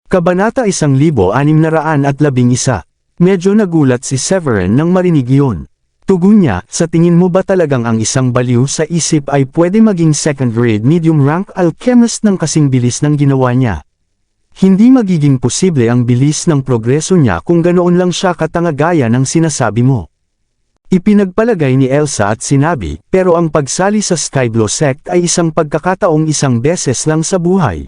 Kabanata 1611. Medyo nagulat si Severin nang marinig yun. Tugon niya, sa tingin mo ba talagang ang isang baliw sa isip ay pwede maging second-grade medium-rank alchemist ng kasing bilis ng ginawa niya? Hindi magiging posible ang bilis ng progreso niya kung ganoon lang siya katanga gaya ng sinasabi mo. Ipinagpalagay ni Elsa at sinabi, pero ang pagsali sa Skyblow Sect ay isang pagkakataong isang beses lang sa buhay.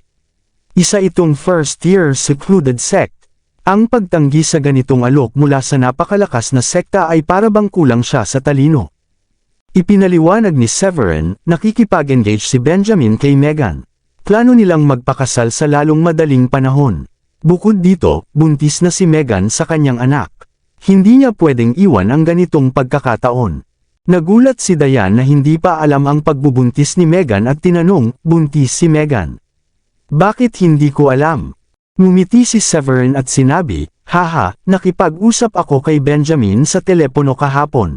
Isa itong first-year secluded sect. Ang pagtanggi sa ganitong alok mula sa napakalakas na sekta ay parabang kulang siya sa talino. Ipinaliwanag ni Severin, nakikipag-engage si Benjamin kay Megan. Plano nilang magpakasal sa lalong madaling panahon. Bukod dito, buntis na si Megan sa kanyang anak. Hindi niya pwedeng iwan ang ganitong pagkakataon. Nagulat si Diane na hindi pa alam ang pagbubuntis ni Megan at tinanong, buntis si Megan? Bakit hindi ko alam? Ngumiti si Severin at sinabi, haha, nakipag-usap ako kay Benjamin sa telepono kahapon.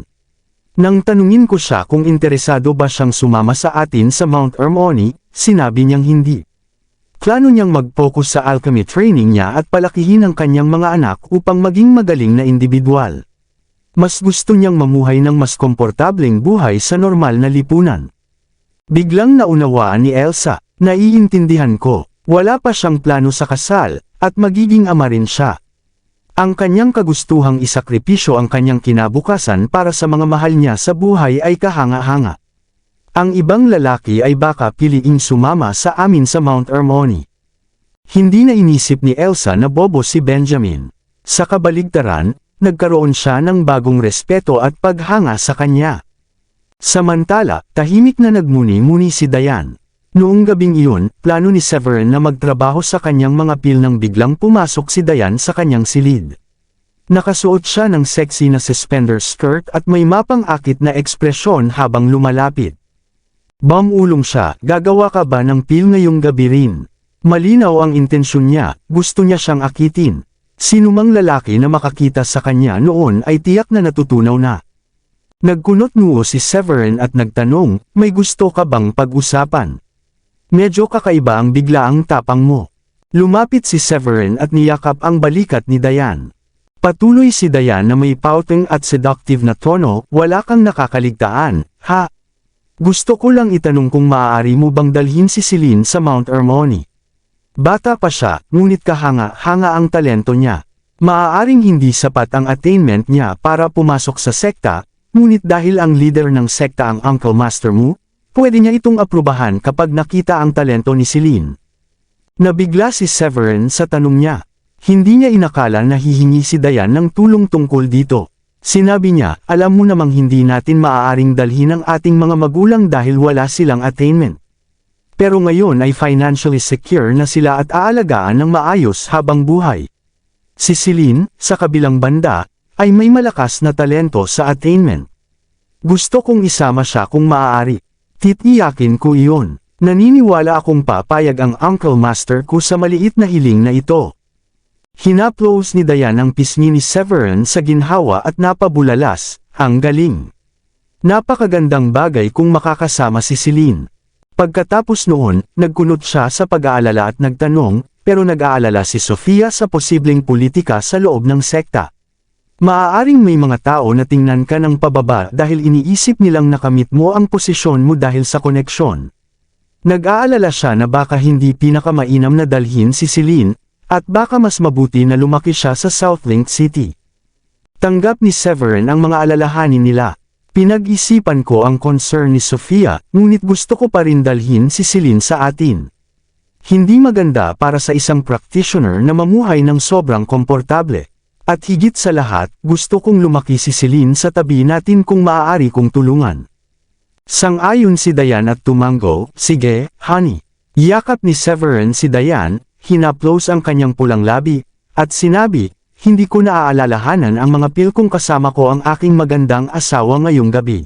Nang tanungin ko siya kung interesado ba siyang sumama sa atin sa Mount Hermione, sinabi niyang hindi. Plano niyang mag-focus sa alchemy training niya at palakihin ang kanyang mga anak upang maging magaling na individual. Mas gusto niyang mamuhay ng mas komportableng buhay sa normal na lipunan. Biglang naunawaan ni Elsa, naiintindihan ko, wala pa siyang plano sa kasal, at magiging ama rin siya. Ang kanyang kagustuhang isakripisyo ang kanyang kinabukasan para sa mga mahal niya sa buhay ay kahanga-hanga. Ang ibang lalaki ay baka piliing sumama sa amin sa Mount Hermione. Hindi na inisip ni Elsa na bobo si Benjamin. Sa kabaligtaran, nagkaroon siya ng bagong respeto at paghanga sa kanya. Samantala, tahimik na nagmuni-muni si Diane. Noong gabing iyon, plano ni Severin na magtrabaho sa kanyang mga pil nang biglang pumasok si Diane sa kanyang silid. Nakasuot siya ng sexy na suspender skirt at may mapang-akit na ekspresyon habang lumalapit. Bumulong siya, gagawa ka ba ng pil ngayong gabi rin? Malinaw ang intensyon niya, gusto niya siyang akitin. Sinumang lalaki na makakita sa kanya noon ay tiyak na natutunaw na. Nagkunot-nuo si Severin at nagtanong, may gusto ka bang pag-usapan? Medyo kakaiba ang biglaang tapang mo. Lumapit si Severin at niyakap ang balikat ni Diane. Patuloy si Diane na may pouting at seductive na tono, wala kang nakakaligtaan, ha? Gusto ko lang itanong kung maaari mo bang dalhin si Celine sa Mount Hermione. Bata pa siya, ngunit kahanga-hanga ang talento niya. Maaaring hindi sapat ang attainment niya para pumasok sa sekta, ngunit dahil ang leader ng sekta ang Uncle Master mo, pwede niya itong aprubahan kapag nakita ang talento ni Celine. Nabigla si Severin sa tanong niya. Hindi niya inakala na hihingi si Diane ng tulong tungkol dito. Sinabi niya, alam mo namang hindi natin maaaring dalhin ang ating mga magulang dahil wala silang attainment. Pero ngayon ay financially secure na sila at aalagaan ng maayos habang buhay. Si Celine, sa kabilang banda, ay may malakas na talento sa attainment. Gusto kong isama siya kung maaari. Titiyakin ko iyon. Naniniwala akong papayag ang Uncle Master ko sa maliit na hiling na ito. Hinaplos ni Diane ang pisngi ni Severin sa ginhawa at napabulalas, ang galing. Napakagandang bagay kung makakasama si Celine. Pagkatapos noon, nagkunot siya sa pag-aalala at nagtanong, pero nag-aalala si Sofia sa posibleng politika sa loob ng sekta. Maaaring may mga tao na tingnan ka ng pababa dahil iniisip nilang nakamit mo ang posisyon mo dahil sa koneksyon. Nag-aalala siya na baka hindi pinakamainam na dalhin si Celine, at baka mas mabuti na lumaki siya sa Southlink City. Tanggap ni Severin ang mga alalahanin nila. Pinag-isipan ko ang concern ni Sofia, ngunit gusto ko pa rin dalhin si Celine sa atin. Hindi maganda para sa isang practitioner na mamuhay ng sobrang komportable. At higit sa lahat, gusto kong lumaki si Celine sa tabi natin kung maaari kong tulungan. Sang-ayon si Diane at tumango, sige, honey. Yakap ni Severin si Diane, hinaplos ang kanyang pulang labi, at sinabi, hindi ko naaalalahanan ang mga pil kung kasama ko ang aking magandang asawa ngayong gabi.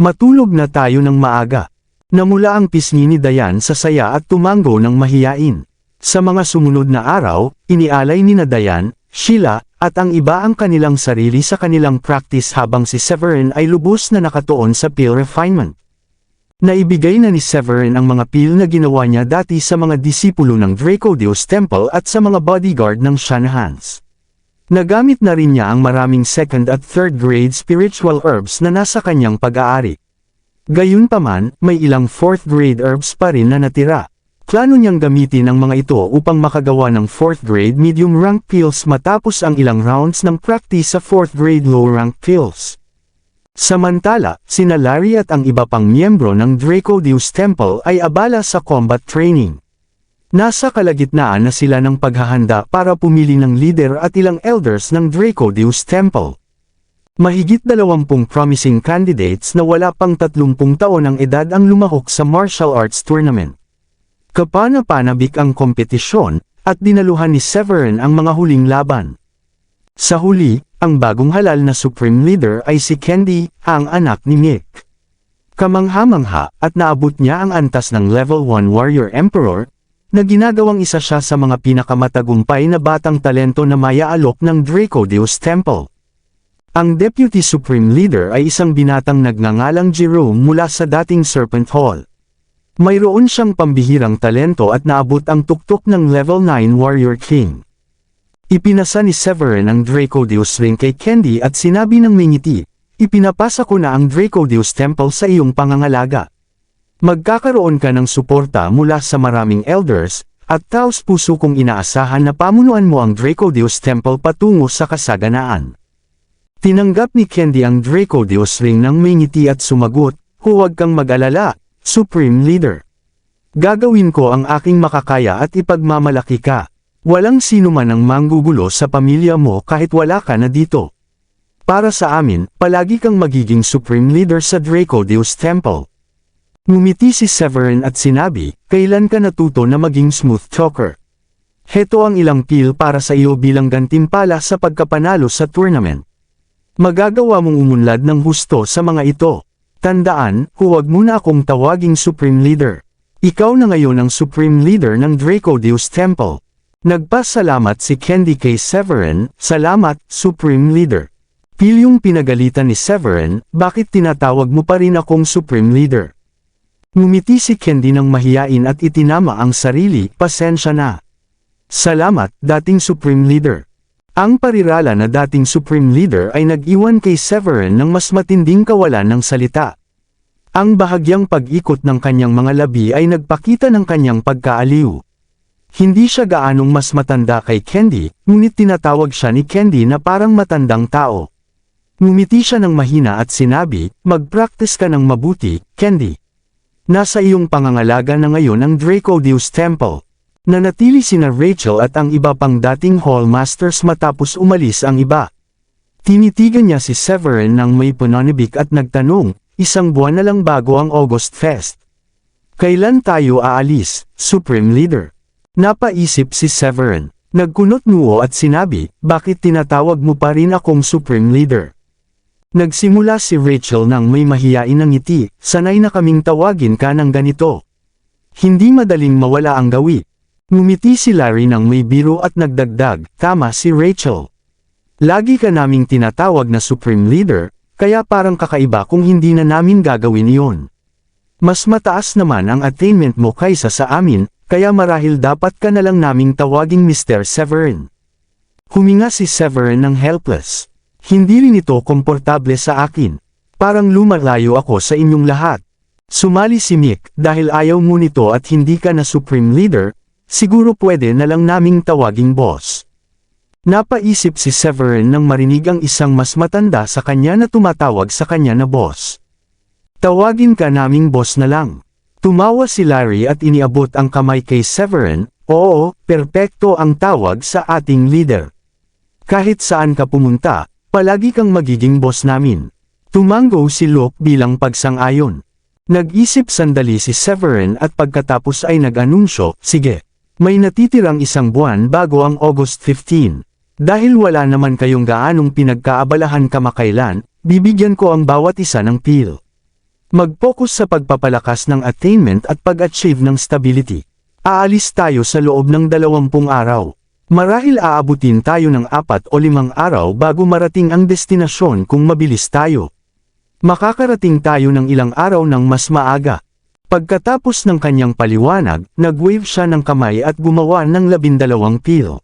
Matulog na tayo ng maaga. Namula ang pisngi ni Diane sa saya at tumango ng mahiyain. Sa mga sumunod na araw, inialay ni na Diane, Sheila, at ang iba ang kanilang sarili sa kanilang practice habang si Severin ay lubos na nakatuon sa pil refinement. Naibigay na ni Severin ang mga pil na ginawa niya dati sa mga disipulo ng Dracodeus Temple at sa mga bodyguard ng Shanahans. Nagamit na rin niya ang maraming second at third grade spiritual herbs na nasa kanyang pag-aari. Gayunpaman, may ilang fourth grade herbs pa rin na natira. Plano niyang gamitin ang mga ito upang makagawa ng fourth grade medium rank pills matapos ang ilang rounds ng practice sa fourth grade low rank pills. Samantala, sina Larry at ang iba pang miyembro ng Dracodeus Temple ay abala sa combat training. Nasa kalagitnaan na sila ng paghahanda para pumili ng leader at ilang elders ng Dracodeus Temple. Mahigit 20 promising candidates na wala pang 30 taon ang edad ang lumahok sa martial arts tournament. Kapana-panabik ang kompetisyon, at dinaluhan ni Severin ang mga huling laban. Sa huli, ang bagong halal na Supreme Leader ay si Candy, ang anak ni Mick. Kamangha-mangha at naabot niya ang antas ng Level 1 Warrior Emperor, na ginagawang isa siya sa mga pinakamatagumpay na batang talento na maya-alok ng Dracodeus Temple. Ang Deputy Supreme Leader ay isang binatang nagngangalang Jerome mula sa dating Serpent Hall. Mayroon siyang pambihirang talento at naabot ang tuktok ng Level 9 Warrior King. Ipinasa ni Severin ang Dracodeus ring kay Candy at sinabi ng may ngiti, "Ipinapasa ko na ang Dracodeus Temple sa iyong pangangalaga. Magkakaroon ka ng suporta mula sa maraming elders, at taos-puso kong inaasahan na pamunuan mo ang Dracodeus Temple patungo sa kasaganaan." Tinanggap ni Candy ang Dracodeus ring ng may ngiti at sumagot, "Huwag kang mag-alala, Supreme Leader. Gagawin ko ang aking makakaya at ipagmamalaki ka. Walang sino man ang manggugulo sa pamilya mo kahit wala ka na dito. Para sa amin, palagi kang magiging Supreme Leader sa Dracodeus Temple." Ngumiti si Severin at sinabi, "Kailan ka natuto na maging smooth talker? Heto ang ilang pil para sa iyo bilang gantimpala sa pagkapanalo sa tournament. Magagawa mong umunlad ng husto sa mga ito. Tandaan, huwag mo na akong tawaging Supreme Leader. Ikaw na ngayon ang Supreme Leader ng Dracodeus Temple." Nagpasalamat si Candy kay Severin, "Salamat, Supreme Leader." Pilyong pinagalitan ni Severin, "Bakit tinatawag mo pa rin akong Supreme Leader?" Ngumiti si Candy ng mahiyain at itinama ang sarili, "Pasensya na." "Salamat, dating Supreme Leader." Ang parirala na dating Supreme Leader ay nag-iwan kay Severin ng mas matinding kawalan ng salita. Ang bahagyang pag-ikot ng kanyang mga labi ay nagpakita ng kanyang pagkaaliw. Hindi siya gaanong mas matanda kay Candy, ngunit tinatawag siya ni Candy na parang matandang tao. Ngumiti siya ng mahina at sinabi, "Mag-practice ka ng mabuti, Candy. Nasa iyong pangangalaga na ngayon ang Dracodeus Temple." Nanatili sina Rachel at ang iba pang dating Hall Masters matapos umalis ang iba. Tinitigan niya si Severin ng may pananabik at nagtanong, "Isang buwan na lang bago ang August Fest. Kailan tayo aalis, Supreme Leader?" Napaisip si Severin. Nagkunot noo at sinabi, "Bakit tinatawag mo pa rin akong Supreme Leader?" Nagsimula si Rachel ng may mahiyain na ngiti, "Sanay na kaming tawagin ka ng ganito. Hindi madaling mawala ang gawi." Ngumiti si Larry ng may biro at nagdagdag, "Tama si Rachel. Lagi ka naming tinatawag na Supreme Leader, kaya parang kakaiba kung hindi na namin gagawin iyon. Mas mataas naman ang attainment mo kaysa sa amin, kaya marahil dapat ka na lang naming tawaging Mr. Severin." Huminga si Severin ng helpless. "Hindi rin ito komportable sa akin. Parang lumalayo ako sa inyong lahat." Sumali si Mick, "Dahil ayaw mo nito at hindi ka na Supreme Leader, siguro pwede na lang naming tawaging boss." Napaisip si Severin nang marinig ang isang mas matanda sa kanya na tumatawag sa kanya na boss. "Tawagin ka naming boss na lang." Tumawa si Larry at iniabot ang kamay kay Severin, "Oo, perpekto ang tawag sa ating leader. Kahit saan ka pumunta, palagi kang magiging boss namin." Tumango si Luke bilang pagsang-ayon. Nag-isip sandali si Severin at pagkatapos ay nag-anunsyo, "Sige. May natitirang isang buwan bago ang August 15. Dahil wala naman kayong gaanong pinagkaabalahan kamakailan, bibigyan ko ang bawat isa ng pil. Mag-focus sa pagpapalakas ng attainment at pag-achieve ng stability. Aalis tayo sa loob ng 20 araw. Marahil aabutin tayo ng 4 o 5 araw bago marating ang destinasyon kung mabilis tayo. Makakarating tayo ng ilang araw ng mas maaga. Pagkatapos ng kanyang paliwanag, nag-wave siya ng kamay at gumawa ng 12 pil.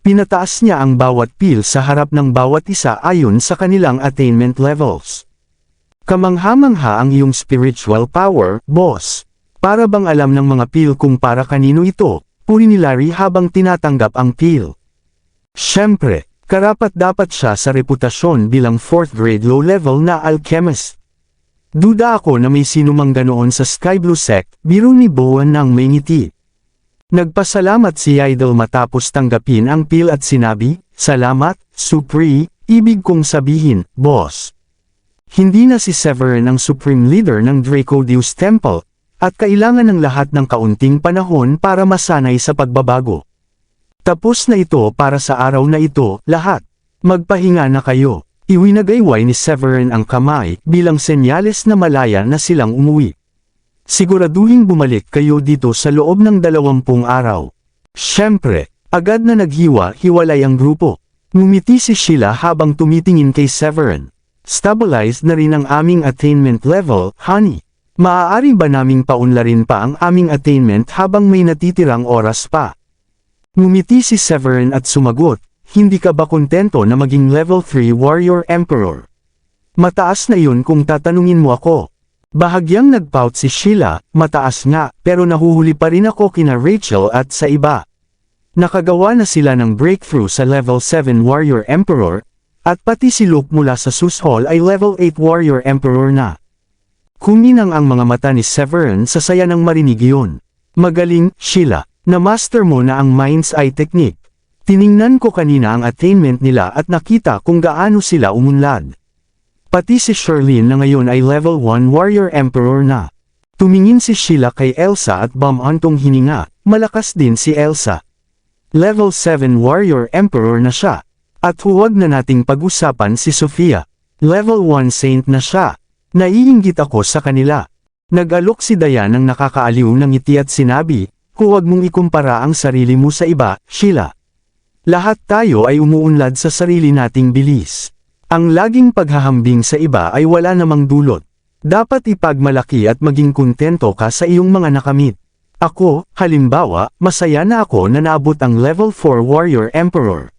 Pinataas niya ang bawat pil sa harap ng bawat isa ayon sa kanilang attainment levels. Kamangha-mangha ang iyong spiritual power, boss. Para bang alam ng mga pil kung para kanino ito, puri ni Larry habang tinatanggap ang pil. Siyempre, karapat-dapat siya sa reputasyon bilang 4th grade low-level na alchemist. Duda ako na may sinumang ganoon sa Sky Blue Sect, biro ni Bowen ng may ngiti. Nagpasalamat si Idol matapos tanggapin ang pil at sinabi, "Salamat, Supri, ibig kong sabihin, boss. Hindi na si Severin ang supreme leader ng Draco Deus Temple, at kailangan ng lahat ng kaunting panahon para masanay sa pagbabago. Tapos na ito para sa araw na ito, lahat. Magpahinga na kayo." Iwinagayway ni Severin ang kamay bilang senyales na malaya na silang umuwi. "Siguraduhin bumalik kayo dito sa loob ng 20 araw." Siyempre, agad na naghiwa-hiwalay ang grupo. Ngumiti si Sheila habang tumitingin kay Severin. "Stabilized na rin ang aming attainment level, honey. Maaari ba naming paunlarin pa ang aming attainment habang may natitirang oras pa?" Ngumiti si Severin at sumagot, "Hindi ka ba kontento na maging level 3 Warrior Emperor? Mataas na yun kung tatanungin mo ako." Bahagyang nagpout si Sheila, "Mataas nga, pero nahuhuli pa rin ako kina Rachel at sa iba. Nakagawa na sila ng breakthrough sa level 7 Warrior Emperor, at pati si Luke mula sa Sus Hall ay level 8 Warrior Emperor na." Kuminang ang mga mata ni Severin sa saya ng marinig iyon. "Magaling, Sheila, na-master mo na ang Mind's Eye Technique. Tiningnan ko kanina ang attainment nila at nakita kung gaano sila umunlad. Pati si Charlene na ngayon ay level 1 Warrior Emperor na." Tumingin si Sheila kay Elsa at bumantong hininga, malakas din si Elsa. Level 7 Warrior Emperor na siya. At huwag na nating pag-usapan si Sofia. Level 1 Saint na siya. Naiinggit ako sa kanila. Nag-alok si Dayan ng nakakaaliw ng ngiti at sinabi, "Huwag mong ikumpara ang sarili mo sa iba, Sheila. Lahat tayo ay umuunlad sa sarili nating bilis. Ang laging paghahambing sa iba ay wala namang dulot. Dapat ipagmalaki at maging kontento ka sa iyong mga nakamit. Ako, halimbawa, masaya na ako na naabot ang level 4 Warrior Emperor.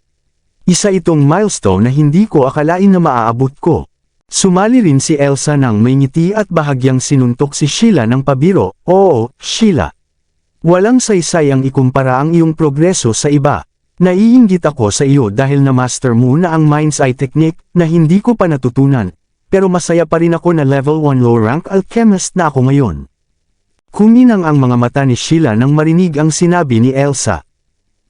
Isa itong milestone na hindi ko akalain na maaabot ko." Sumali rin si Elsa ng may ngiti at bahagyang sinuntok si Sheila ng pabiro, "Oo, Sheila. Walang saysay ang ikumpara ang iyong progreso sa iba. Naiinggit ako sa iyo dahil na-master mo na ang Mind's Eye Technique na hindi ko pa natutunan, pero masaya pa rin ako na level 1 low-rank alchemist na ako ngayon." Kuminang ang mga mata ni Sheila nang marinig ang sinabi ni Elsa.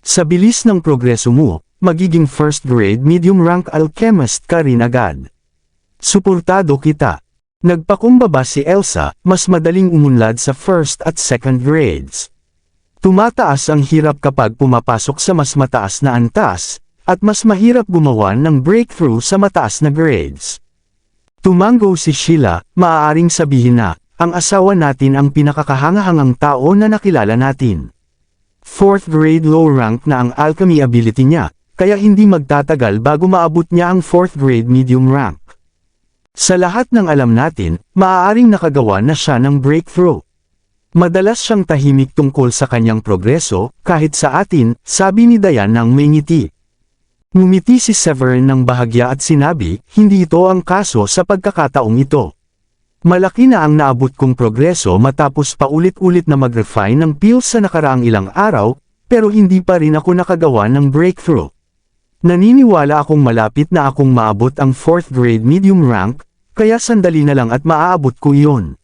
"Sa bilis ng progreso mo, magiging first grade medium rank alchemist ka rin agad. Suportado kita." Nagpakumbaba si Elsa, mas madaling umunlad sa first at second grades. Tumataas ang hirap kapag pumapasok sa mas mataas na antas, at mas mahirap gumawa ng breakthrough sa mataas na grades. Tumango si Sheila, "Maaaring sabihin na, ang asawa natin ang pinakakahangahangang tao na nakilala natin. 4th grade low rank na ang alchemy ability niya, kaya hindi magtatagal bago maabot niya ang 4th grade medium rank. Sa lahat ng alam natin, maaaring nakagawa na siya ng breakthrough. Madalas siyang tahimik tungkol sa kanyang progreso, kahit sa atin," sabi ni Dayan ng may ngiti. Ngumiti si Severin ng bahagya at sinabi, "Hindi ito ang kaso sa pagkakataong ito. Malaki na ang naabot kong progreso matapos paulit-ulit na mag-refine ng pills sa nakaraang ilang araw, pero hindi pa rin ako nakagawa ng breakthrough. Naniniwala akong malapit na akong maabot ang 4th grade medium rank, kaya sandali na lang at maaabot ko iyon."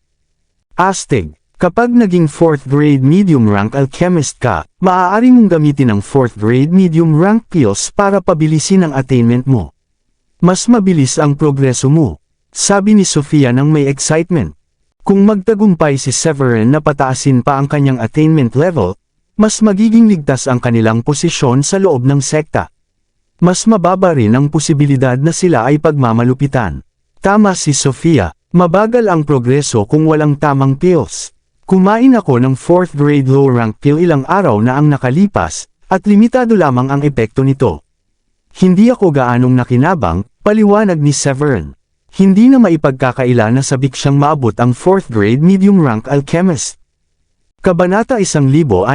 Astig. Kapag naging 4th grade medium rank alchemist ka, maaari mong gamitin ang 4th grade medium rank pills para pabilisin ang attainment mo. Mas mabilis ang progreso mo, sabi ni Sofia ng may excitement. Kung magtagumpay si Severin na pataasin pa ang kanyang attainment level, mas magiging ligtas ang kanilang posisyon sa loob ng sekta. Mas mababa rin ang posibilidad na sila ay pagmamalupitan. Tama si Sofia, mabagal ang progreso kung walang tamang pills. Kumain ako ng 4th grade low rank pill ilang araw na ang nakalipas, at limitado lamang ang epekto nito. Hindi ako gaanong nakinabang, paliwanag ni Severin. Hindi na maipagkakaila na sabik siyang maabot ang 4th grade medium rank alchemist. Kabanata 1615.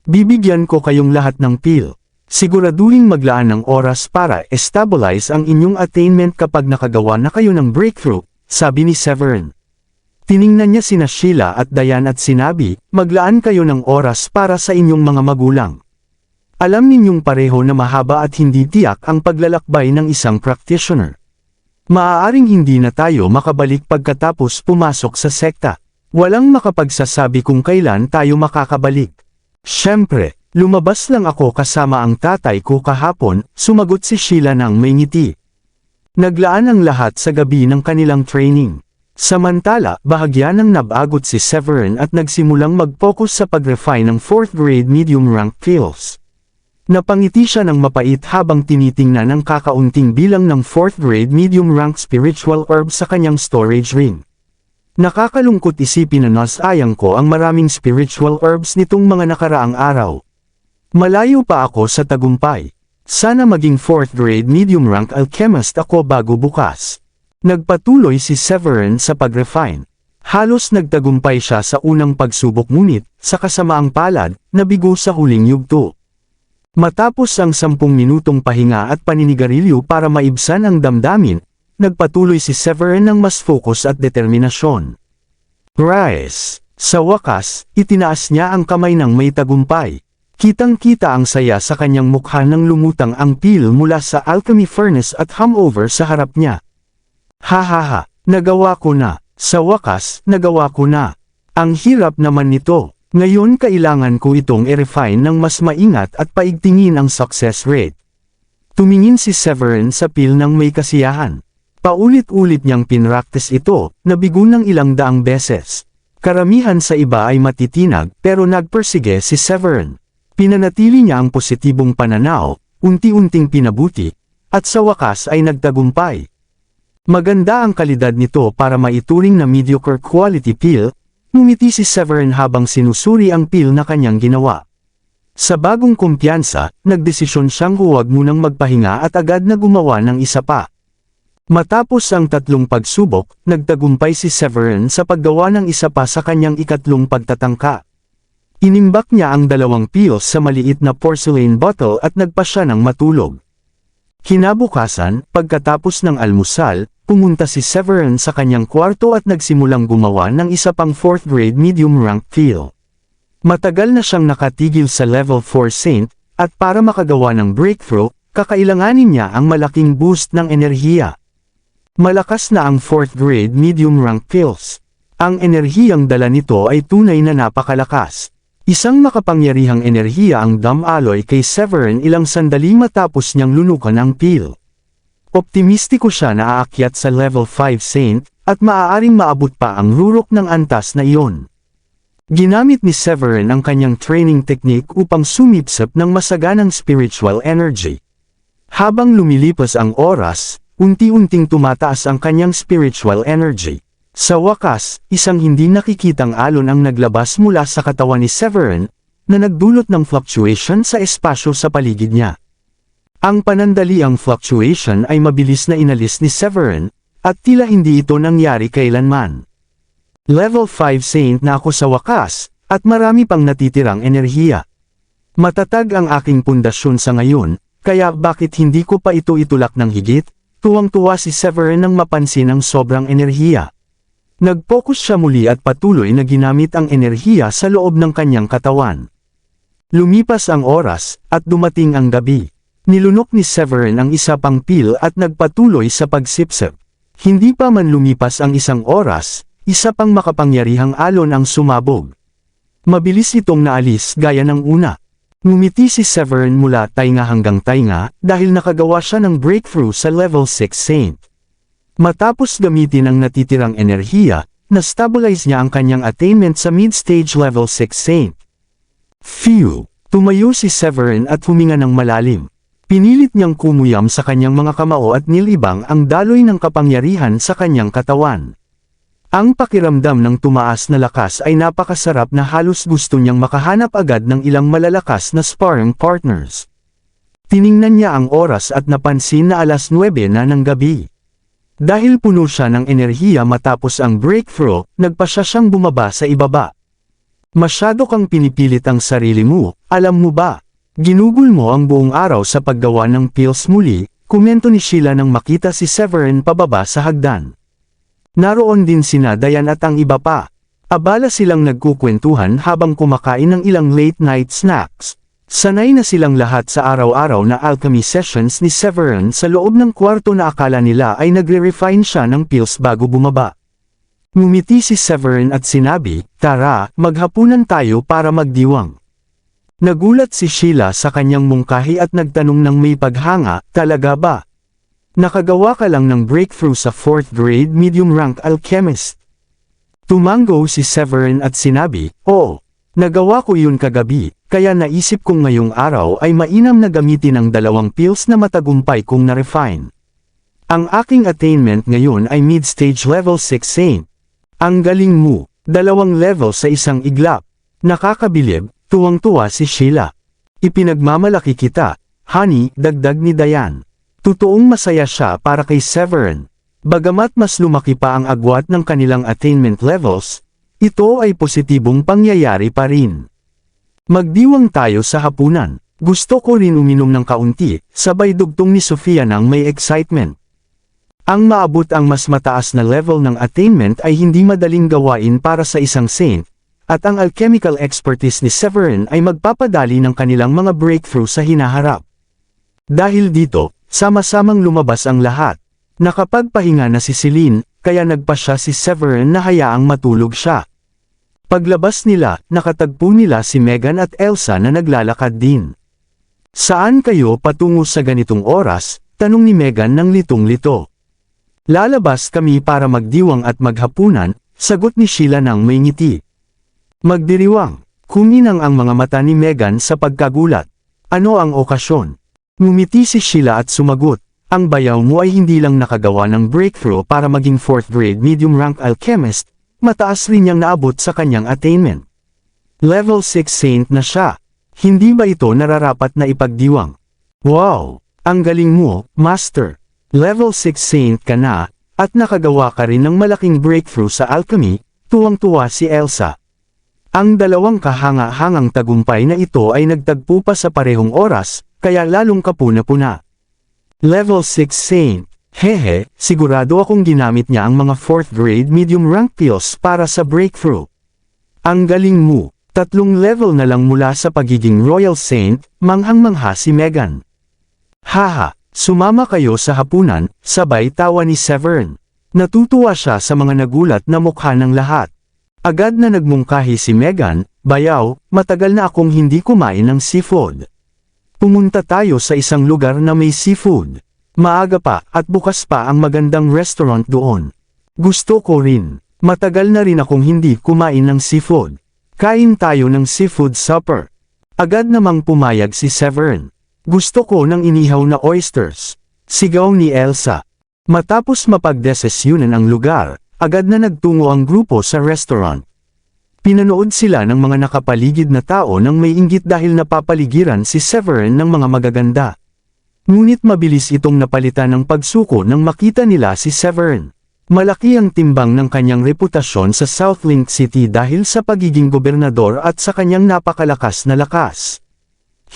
Bibigyan ko kayong lahat ng pill. Siguraduhin maglaan ng oras para stabilize ang inyong attainment kapag nakagawa na kayo ng breakthrough, sabi ni Severin. Tiningnan niya sina Sheila at Diane at sinabi, maglaan kayo ng oras para sa inyong mga magulang. Alam ninyong pareho na mahaba at hindi tiyak ang paglalakbay ng isang practitioner. Maaaring hindi na tayo makabalik pagkatapos pumasok sa sekta. Walang makapagsasabi kung kailan tayo makakabalik. Siyempre, lumabas lang ako kasama ang tatay ko kahapon, sumagot si Sheila ng may ngiti. Naglaan ang lahat sa gabi ng kanilang training. Samantala, bahagya ng nabagot si Severin at nagsimulang mag-focus sa pag-refine ng 4th grade medium rank pills. Napangiti siya ng mapait habang tinitingnan ang kakaunting bilang ng 4th grade medium rank spiritual herb sa kanyang storage ring. Nakakalungkot isipin na nasayang ko ang maraming spiritual herbs nitong mga nakaraang araw. Malayo pa ako sa tagumpay. Sana maging 4th grade medium rank alchemist ako bago bukas. Nagpatuloy si Severin sa pag-refine. Halos nagtagumpay siya sa unang pagsubok ngunit, sa kasamaang palad, nabigo sa huling yugto. Matapos ang 10 minutong pahinga at paninigarilyo para maibsan ang damdamin, nagpatuloy si Severin ng mas focus at determinasyon. Rise! Sa wakas, itinaas niya ang kamay ng may tagumpay. Kitang-kita ang saya sa kanyang mukha nang lumutang ang peel mula sa alchemy furnace at humover sa harap niya. Hahaha, nagawa ko na. Sa wakas, nagawa ko na. Ang hirap naman nito. Ngayon kailangan ko itong i-refine ng mas maingat at paigtingin ang success rate. Tumingin si Severin sa peel ng may kasiyahan. Paulit-ulit niyang pinractice ito, nabigo ng ilang daang beses. Karamihan sa iba ay matitinag pero nagpersige si Severin. Pinanatili niya ang positibong pananaw, unti-unting pinabuti, at sa wakas ay nagtagumpay. Maganda ang kalidad nito para maituring na mediocre quality peel. Ngumiti si Severin habang sinusuri ang peel na kanyang ginawa. Sa bagong kumpiyansa, nagdesisyon siyang huwag munang magpahinga at agad na gumawa ng isa pa. Matapos ang 3 pagsubok, nagtagumpay si Severin sa paggawa ng isa pa sa kanyang ikatlong pagtatangka. Inimbak niya ang 2 peels sa maliit na porcelain bottle at nagpa siya ng matulog. Kinabukasan, pagkatapos ng almusal, pumunta si Severin sa kanyang kwarto at nagsimulang gumawa ng isa pang 4th grade medium rank peel. Matagal na siyang nakatigil sa level 4 saint, at para makagawa ng breakthrough, kakailanganin niya ang malaking boost ng enerhiya. Malakas na ang 4th grade medium rank pills. Ang enerhiyang dala nito ay tunay na napakalakas. Isang makapangyarihang enerhiya ang Dam Alloy kay Severin ilang sandali matapos niyang lunukan ang peel. Optimistiko siya na aakyat sa level 5 saint, at maaaring maabot pa ang rurok ng antas na iyon. Ginamit ni Severin ang kanyang training technique upang sumipsip ng masaganang spiritual energy. Habang lumilipas ang oras, unti-unting tumataas ang kanyang spiritual energy. Sa wakas, isang hindi nakikitang alon ang naglabas mula sa katawan ni Severin, na nagdulot ng fluctuation sa espasyo sa paligid niya. Ang panandaliang fluctuation ay mabilis na inalis ni Severin, at tila hindi ito nangyari kailanman. Level 5 saint na ako sa wakas, at marami pang natitirang enerhiya. Matatag ang aking pundasyon sa ngayon, kaya bakit hindi ko pa ito itulak ng higit? Tuwang-tuwa si Severin nang mapansin ang sobrang enerhiya. Nag-focus siya muli at patuloy na ginamit ang enerhiya sa loob ng kanyang katawan. Lumipas ang oras, at dumating ang gabi. Nilunok ni Severin ang isa pang peel at nagpatuloy sa pagsipsip. Hindi pa man lumipas ang isang oras, isa pang makapangyarihang alon ang sumabog. Mabilis itong naalis gaya ng una. Ngumiti si Severin mula tainga hanggang tainga dahil nakagawa siya ng breakthrough sa level 6 saint. Matapos gamitin ang natitirang enerhiya, na-stabilize niya ang kanyang attainment sa mid-stage level 6 saint. Phew! Tumayo si Severin at huminga ng malalim. Pinilit niyang kumuyam sa kanyang mga kamao at nilibang ang daloy ng kapangyarihan sa kanyang katawan. Ang pakiramdam ng tumaas na lakas ay napakasarap na halos gusto niyang makahanap agad ng ilang malalakas na sparring partners. Tiningnan niya ang oras at napansin na 9:00 na ng gabi. Dahil puno siya ng enerhiya matapos ang breakthrough, nagpa siya siyang bumaba sa ibaba. Masyado kang pinipilit ang sarili mo, alam mo ba? Ginugol mo ang buong araw sa paggawa ng pills muli, komento ni Sheila nang makita si Severin pababa sa hagdan. Naroon din sina Diane at ang iba pa. Abala silang nagkukwentuhan habang kumakain ng ilang late night snacks. Sanay na silang lahat sa araw-araw na alchemy sessions ni Severin sa loob ng kwarto na akala nila ay nagre-refine siya ng pills bago bumaba. Ngumiti si Severin at sinabi, "Tara, maghapunan tayo para magdiwang." Nagulat si Sheila sa kanyang mungkahi at nagtanong ng may paghanga, "Talaga ba? Nakagawa ka lang ng breakthrough sa 4th grade medium rank alchemist?" Tumango si Severin at sinabi, "Oo, nagawa ko yun kagabi, kaya naisip kong ngayong araw ay mainam na gamitin ang 2 pills na matagumpay kong na-refine. Ang aking attainment ngayon ay mid-stage level 6 saint. Ang galing mo, 2 level sa isang iglap. Nakakabilib." Tuwang-tuwa si Sheila. "Ipinagmamalaki kita, honey," dagdag ni Diane. Totoong masaya siya para kay Severin. Bagamat mas lumaki pa ang agwat ng kanilang attainment levels, ito ay positibong pangyayari pa rin. "Magdiwang tayo sa hapunan. Gusto ko rin uminom ng kaunti," sabay dugtong ni Sofia nang may excitement. Ang maabot ang mas mataas na level ng attainment ay hindi madaling gawain para sa isang saint, at ang alchemical expertise ni Severin ay magpapadali ng kanilang mga breakthrough sa hinaharap. Dahil dito, sama-samang lumabas ang lahat. Nakapagpahinga na si Celine, kaya nagpa siya si Severin na hayaang matulog siya. Paglabas nila, nakatagpo nila si Megan at Elsa na naglalakad din. "Saan kayo patungo sa ganitong oras?" tanong ni Megan ng litong-lito. "Lalabas kami para magdiwang at maghapunan," sagot ni Sheila nang may ngiti. "Magdiriwang." Kuminang ang mga mata ni Megan sa pagkagulat. "Ano ang okasyon?" Ngumiti si Sheila at sumagot, "Ang bayaw mo ay hindi lang nakagawa ng breakthrough para maging 4th grade medium rank alchemist, mataas rin niyang naabot sa kanyang attainment. Level 6 saint na siya. Hindi ba ito nararapat na ipagdiwang?" "Wow! Ang galing mo, Master. Level 6 saint ka na, at nakagawa ka rin ng malaking breakthrough sa alchemy," tuwang-tuwa si Elsa. Ang 2 kahanga-hangang tagumpay na ito ay nagtagpo pa sa parehong oras, kaya lalong kapuna-puna. "Level 6 saint, hehe, sigurado akong ginamit niya ang mga 4th grade medium rank pills para sa breakthrough. Ang galing mo, 3 level na lang mula sa pagiging royal saint," manghang-mangha si Megan. "Haha, sumama kayo sa hapunan," sabay tawa ni Severin. Natutuwa siya sa mga nagulat na mukha ng lahat. Agad na nagmungkahi si Megan, "Bayaw, matagal na akong hindi kumain ng seafood. Pumunta tayo sa isang lugar na may seafood. Maaga pa at bukas pa ang magandang restaurant doon." "Gusto ko rin. Matagal na rin akong hindi kumain ng seafood. Kain tayo ng seafood supper." Agad namang pumayag si Severin. "Gusto ko ng inihaw na oysters," sigaw ni Elsa. Matapos mapagdesisyunan ang lugar, agad na nagtungo ang grupo sa restaurant. Pinanood sila ng mga nakapaligid na tao nang may inggit dahil napapaligiran si Severin ng mga magaganda. Ngunit mabilis itong napalitan ng pagsuko nang makita nila si Severin. Malaki ang timbang ng kanyang reputasyon sa Southlink City dahil sa pagiging gobernador at sa kanyang napakalakas na lakas.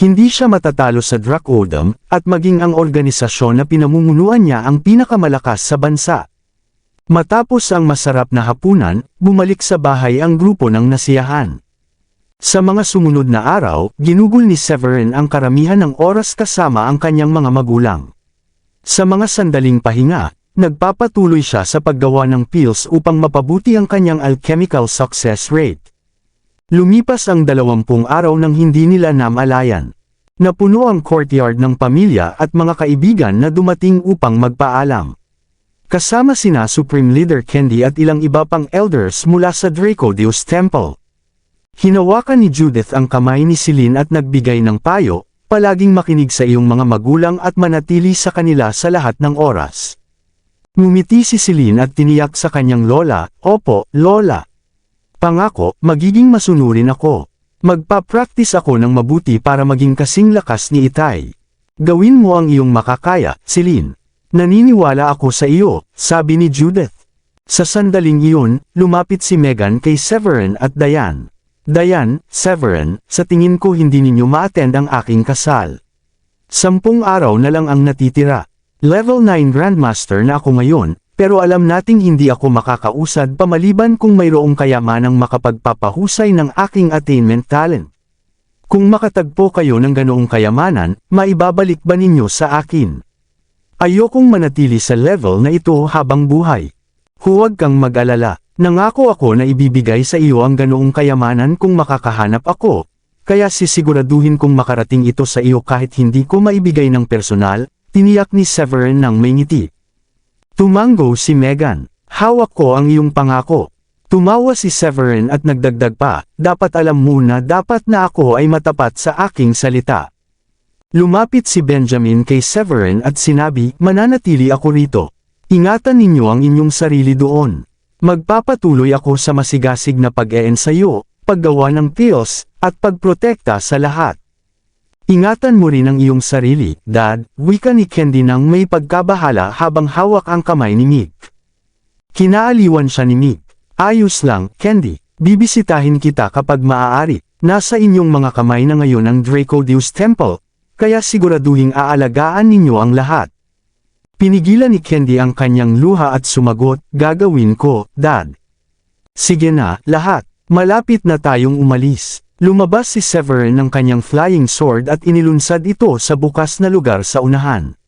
Hindi siya matatalo sa Dracodam, at maging ang organisasyon na pinamumunuan niya ang pinakamalakas sa bansa. Matapos ang masarap na hapunan, bumalik sa bahay ang grupo ng nasiyahan. Sa mga sumunod na araw, ginugol ni Severin ang karamihan ng oras kasama ang kanyang mga magulang. Sa mga sandaling pahinga, nagpapatuloy siya sa paggawa ng pills upang mapabuti ang kanyang alchemical success rate. Lumipas ang 20 araw nang hindi nila namalayan. Napuno ang courtyard ng pamilya at mga kaibigan na dumating upang magpaalam. Kasama sina Supreme Leader Candy at ilang iba pang elders mula sa Draco Deus Temple. Hinawakan ni Judith ang kamay ni Celine at nagbigay ng payo, "Palaging makinig sa iyong mga magulang at manatili sa kanila sa lahat ng oras." Ngumiti si Celine at tiniyak sa kanyang lola, "Opo, Lola. Pangako, magiging masunurin ako. Magpa-practice ako ng mabuti para maging kasing lakas ni Itay." "Gawin mo ang iyong makakaya, Celine. Naniniwala ako sa iyo, sabi ni Judith. Sa sandaling iyon, lumapit si Megan kay Severin at Diane. Diane, Severin, sa tingin ko hindi ninyo ma-attend ang aking kasal. 10 araw na lang ang natitira. Level 9 Grandmaster na ako ngayon, pero alam nating hindi ako makakausad pamaliban kung mayroong kayamanang makapagpapahusay ng aking attainment talent. Kung makatagpo kayo ng ganoong kayamanan, maibabalik ba ninyo sa akin? Ayokong manatili sa level na ito habang buhay. Huwag kang mag-alala, nangako ako na ibibigay sa iyo ang ganoong kayamanan kung makakahanap ako, kaya sisiguraduhin kong makarating ito sa iyo kahit hindi ko maibigay ng personal, tiniyak ni Severin ng may ngiti. Tumango si Megan. Hawak ko ang iyong pangako. Tumawa si Severin at nagdagdag pa, dapat alam mo na dapat na ako ay matapat sa aking salita. Lumapit si Benjamin kay Severin at sinabi, mananatili ako rito. Ingatan ninyo ang inyong sarili doon. Magpapatuloy ako sa masigasig na pag-eensayo, paggawa ng pills, at pagprotekta sa lahat. Ingatan mo rin ang iyong sarili, Dad, wika ni Candy nang may pagkabahala habang hawak ang kamay ni Mick. Kinaaliwan siya ni Mick. Ayos lang, Candy. Bibisitahin kita kapag maaari. Nasa inyong mga kamay na ngayon ang Dracodeus Temple, kaya siguraduhing aalagaan ninyo ang lahat. Pinigilan ni Candy ang kanyang luha at sumagot, gagawin ko, Dad. Sige na, lahat. Malapit na tayong umalis. Lumabas si Severin ng kanyang flying sword at inilunsad ito sa bukas na lugar sa unahan.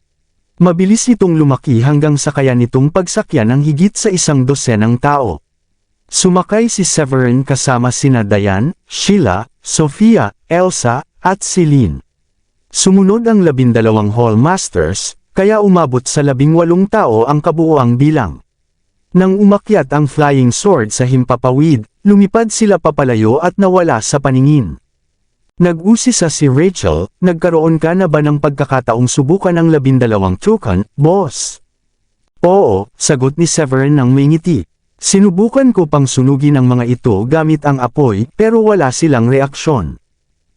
Mabilis itong lumaki hanggang sa kaya nitong pagsakyan ng higit sa 100 tao. Sumakay si Severin kasama sina Diane, Sheila, Sophia, Elsa, at Celine. Sumunod ang 12 Hall Masters, kaya umabot sa 18 tao ang kabuoang bilang. Nang umakyat ang flying sword sa himpapawid, lumipad sila papalayo at nawala sa paningin. Nag-usisa si Rachel, nagkaroon ka na ba ng pagkakataong subukan ang 12 token, boss? Oo, sagot ni Severin ng may ngiti. Sinubukan ko pang sunugin ang mga ito gamit ang apoy pero wala silang reaksyon.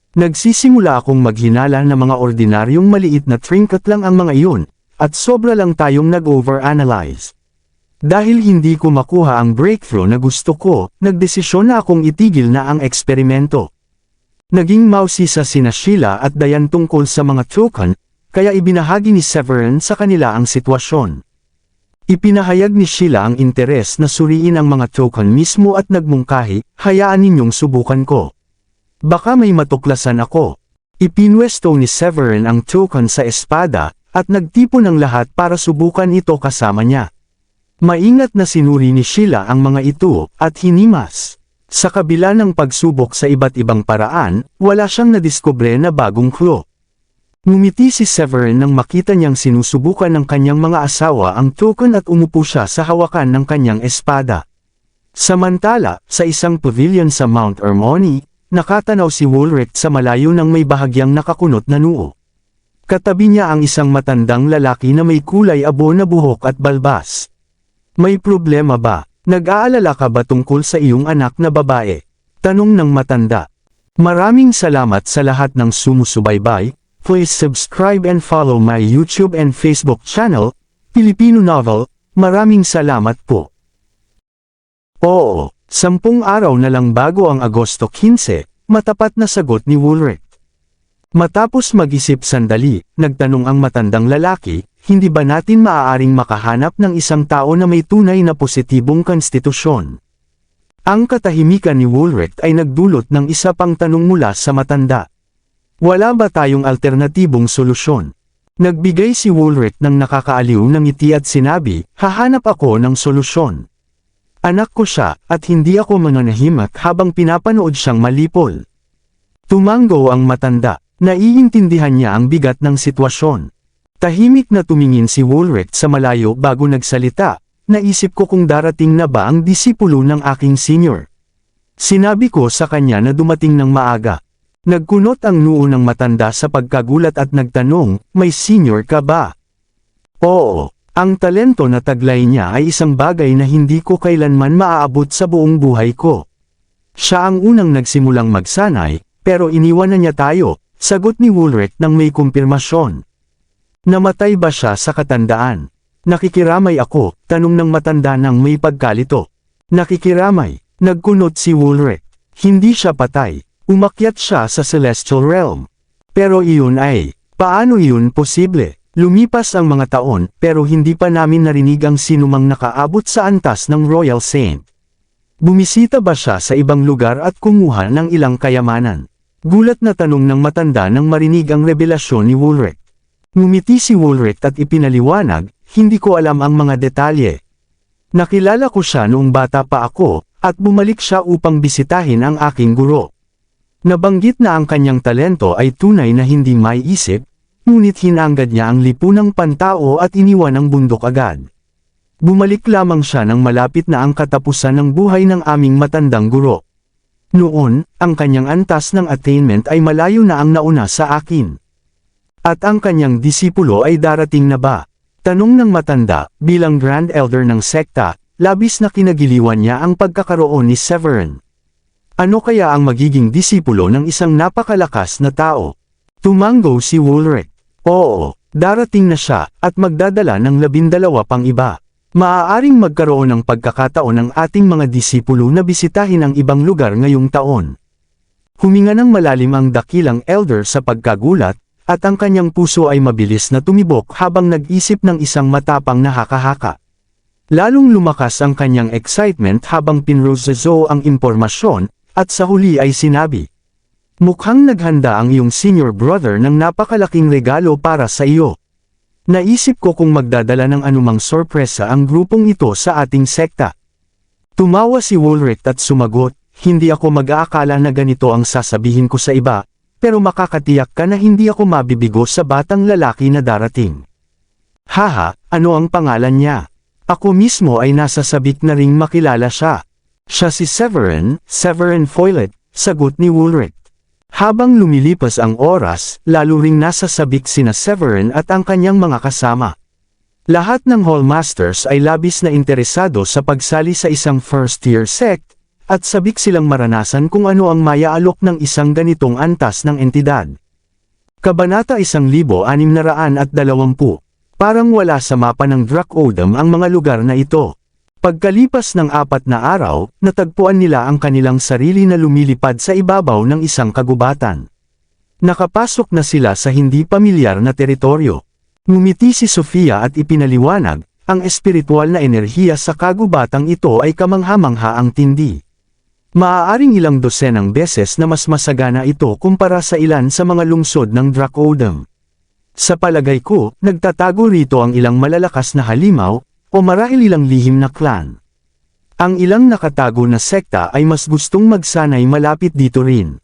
Nagsisimula akong maghinala na mga ordinaryong maliit na trinket lang ang mga iyon, at sobra lang tayong nag-overanalyze. Dahil hindi ko makuha ang breakthrough na gusto ko, nagdesisyon na akong itigil na ang eksperimento. Naging mausisa sina Sheila at Diane tungkol sa mga token, kaya ibinahagi ni Severin sa kanila ang sitwasyon. Ipinahayag ni Sheila ang interes na suriin ang mga token mismo at nagmungkahi, hayaan ninyong subukan ko. Baka may matuklasan ako. Ipinwesto ni Severin ang token sa espada, at nagtipon ng lahat para subukan ito kasama niya. Maingat na sinuri ni Sheila ang mga ito, at hinimas. Sa kabila ng pagsubok sa iba't ibang paraan, wala siyang nadiskubre na bagong clue. Ngumiti si Severin nang makita niyang sinusubukan ng kanyang mga asawa ang token at umupo siya sa hawakan ng kanyang espada. Samantala, sa isang pavilion sa Mount Hermione, nakatanaw si Woolrich sa malayo ng may bahagyang nakakunot na noo. Katabi niya ang isang matandang lalaki na may kulay abo na buhok at balbas. May problema ba? Nag-aalala ka ba tungkol sa iyong anak na babae? Tanong ng matanda. Maraming salamat sa lahat ng sumusubaybay. Please subscribe and follow my YouTube and Facebook channel, Filipino Novel. Maraming salamat po. Oo, 10 araw na lang bago ang Agosto 15, matapat na sagot ni Woolrich. Matapos mag-isip sandali, nagtanong ang matandang lalaki, hindi ba natin maaaring makahanap ng isang tao na may tunay na positibong konstitusyon? Ang katahimikan ni Woolrich ay nagdulot ng isa pang tanong mula sa matanda. Wala ba tayong alternatibong solusyon? Nagbigay si Woolrich ng nakakaaliw ng ngiti at sinabi, hahanap ako ng solusyon. Anak ko siya, at hindi ako mananahimak habang pinapanood siyang malipol. Tumango ang matanda. Naiintindihan niya ang bigat ng sitwasyon. Tahimik na tumingin si Woolrich sa malayo bago nagsalita, naisip ko kung darating na ba ang disipulo ng aking senior. Sinabi ko sa kanya na dumating ng maaga. Nagkunot ang noo ng matanda sa pagkagulat at nagtanong, may senior ka ba? Oo, ang talento na taglay niya ay isang bagay na hindi ko kailanman maaabot sa buong buhay ko. Siya ang unang nagsimulang magsanay, pero iniwan na niya tayo. Sagot ni Woolrich nang may kumpirmasyon. Namatay ba siya sa katandaan? Nakikiramay ako, tanong ng matanda nang may pagkalito. Nakikiramay, nagkunot si Woolrich. Hindi siya patay. Umakyat siya sa Celestial Realm. Pero iyon ay, paano iyon posible? Lumipas ang mga taon, pero hindi pa namin narinig ang sinumang nakaabot sa antas ng Royal Saint. Bumisita ba siya sa ibang lugar at kumuha ng ilang kayamanan? Gulat na tanong ng matanda nang marinig ang revelasyon ni Woolrich. Ngumiti si Woolrich at ipinaliwanag, hindi ko alam ang mga detalye. Nakilala ko siya noong bata pa ako, at bumalik siya upang bisitahin ang aking guro. Nabanggit na ang kanyang talento ay tunay na hindi maiisip, ngunit hinanggad niya ang lipunang pantao at iniwan ang bundok agad. Bumalik lamang siya nang malapit na ang katapusan ng buhay ng aming matandang guro. Noon, ang kanyang antas ng attainment ay malayo na ang nauna sa akin. At ang kanyang disipulo ay darating na ba? Tanong ng matanda, bilang Grand Elder ng sekta, labis na kinagiliwan niya ang pagkakaroon ni Severin. Ano kaya ang magiging disipulo ng isang napakalakas na tao? Tumango si Woolrich. Oo, darating na siya, at magdadala ng 12 pang iba. Maaaring magkaroon ng pagkakataon ng ating mga disipulo na bisitahin ang ibang lugar ngayong taon. Huminga ng malalim ang dakilang elder sa pagkagulat, at ang kanyang puso ay mabilis na tumibok habang nag-isip ng isang matapang na haka-haka. Lalong lumakas ang kanyang excitement habang pinroseso ang impormasyon, at sa huli ay sinabi, "Mukhang naghanda ang iyong senior brother ng napakalaking regalo para sa iyo. Naisip ko kung magdadala ng anumang sorpresa ang grupong ito sa ating sekta." Tumawa si Woolrich at sumagot, "Hindi ako mag-aakala na ganito ang sasabihin ko sa iba, pero makakatiyak ka na hindi ako mabibigo sa batang lalaki na darating." "Haha, ano ang pangalan niya? Ako mismo ay nasa sabik na ring makilala siya." "Siya si Severin Foylet," sagot ni Woolrich. Habang lumilipas ang oras, lalo ring nasa sabik sina Severin at ang kanyang mga kasama. Lahat ng Hallmasters ay labis na interesado sa pagsali sa isang first-tier sect, at sabik silang maranasan kung ano ang mayaalok ng isang ganitong antas ng entidad. Kabanata 1620. Parang wala sa mapa ng Drac-Odom ang mga lugar na ito. Pagkalipas ng 4 na araw, natagpuan nila ang kanilang sarili na lumilipad sa ibabaw ng isang kagubatan. Nakapasok na sila sa hindi pamilyar na teritoryo. Ngumiti si Sofia at ipinaliwanag, ang espiritual na enerhiya sa kagubatang ito ay kamangha-mangha ang tindi. Maaaring ilang dosenang beses na mas masagana ito kumpara sa ilan sa mga lungsod ng Drac-Odom. Sa palagay ko, nagtatago rito ang ilang malalakas na halimaw, o marahil ilang lihim na clan. Ang ilang nakatago na sekta ay mas gustong magsanay malapit dito rin.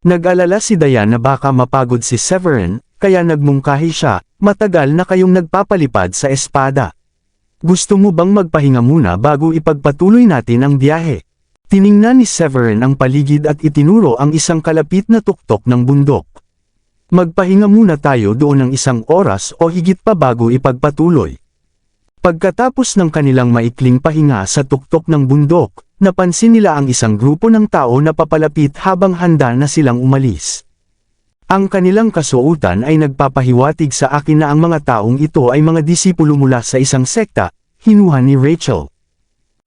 Nag-alala si Diane na baka mapagod si Severin, kaya nagmungkahi siya, "Matagal na kayong nagpapalipad sa espada. Gusto mo bang magpahinga muna bago ipagpatuloy natin ang biyahe?" Tiningnan ni Severin ang paligid at itinuro ang isang kalapit na tuktok ng bundok. "Magpahinga muna tayo doon ng 1 oras o higit pa bago ipagpatuloy." Pagkatapos ng kanilang maikling pahinga sa tuktok ng bundok, napansin nila ang isang grupo ng tao na papalapit habang handa na silang umalis. Ang kanilang kasuotan ay nagpapahiwatig sa akin na ang mga taong ito ay mga disipulo mula sa isang sekta, hinuha ni Rachel.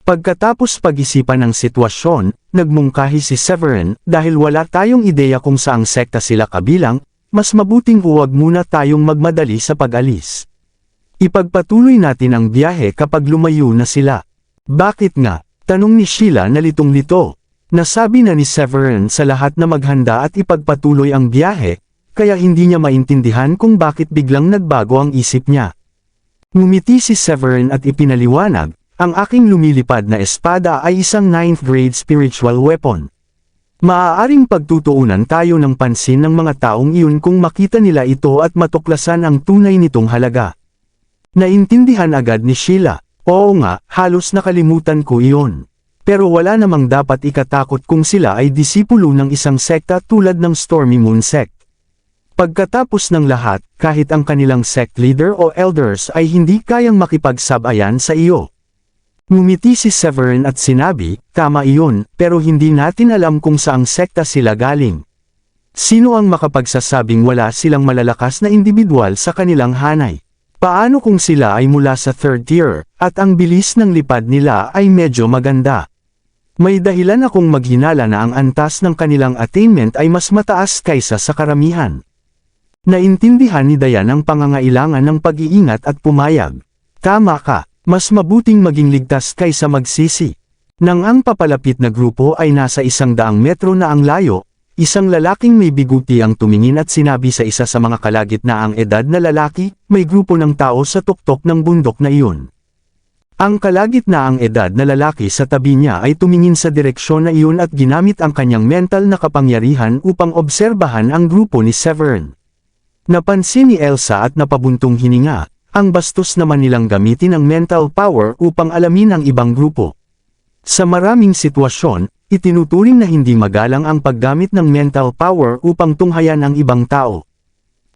Pagkatapos pag-isipan ng sitwasyon, nagmungkahi si Severin, "Dahil wala tayong ideya kung saang sekta sila kabilang, mas mabuting huwag muna tayong magmadali sa pag-alis. Ipagpatuloy natin ang biyahe kapag lumayo na sila." "Bakit nga?" tanong ni Sheila na litong-lito. Nasabi na ni Severin sa lahat na maghanda at ipagpatuloy ang biyahe, kaya hindi niya maintindihan kung bakit biglang nagbago ang isip niya. Ngumiti si Severin at ipinaliwanag, "Ang aking lumilipad na espada ay isang 9th grade spiritual weapon. Maaaring pagtutuunan tayo ng pansin ng mga taong iyon kung makita nila ito at matuklasan ang tunay nitong halaga." Naintindihan agad ni Sheila, "Oo nga, halos nakalimutan ko iyon. Pero wala namang dapat ikatakot kung sila ay disipulo ng isang sekta tulad ng Stormy Moon Sect. Pagkatapos ng lahat, kahit ang kanilang sect leader o elders ay hindi kayang makipagsabayan sa iyo." Ngumiti si Severin at sinabi, "Tama iyon, pero hindi natin alam kung saang sekta sila galing. Sino ang makapagsasabing wala silang malalakas na individual sa kanilang hanay? Paano kung sila ay mula sa third tier, at ang bilis ng lipad nila ay medyo maganda? May dahilan akong maghinala na ang antas ng kanilang attainment ay mas mataas kaysa sa karamihan. Naintindihan ni Dayan ang pangangailangan ng pag-iingat at pumayag. Tama ka, mas mabuting maging ligtas kaysa magsisi. Nang ang papalapit na grupo ay nasa 100 metro na ang layo, isang lalaking may biguti ang tumingin at sinabi sa isa sa mga kalagitnaang edad na lalaki, may grupo ng tao sa tuktok ng bundok na iyon. Ang kalagitnaang edad na lalaki sa tabi niya ay tumingin sa direksyon na iyon at ginamit ang kanyang mental na kapangyarihan upang obserbahan ang grupo ni Severin. Napansin ni Elsa at napabuntong hininga, ang bastos naman nilang gamitin ang mental power upang alamin ang ibang grupo. Sa maraming sitwasyon, itinuturing na hindi magalang ang paggamit ng mental power upang tunghayan ang ibang tao.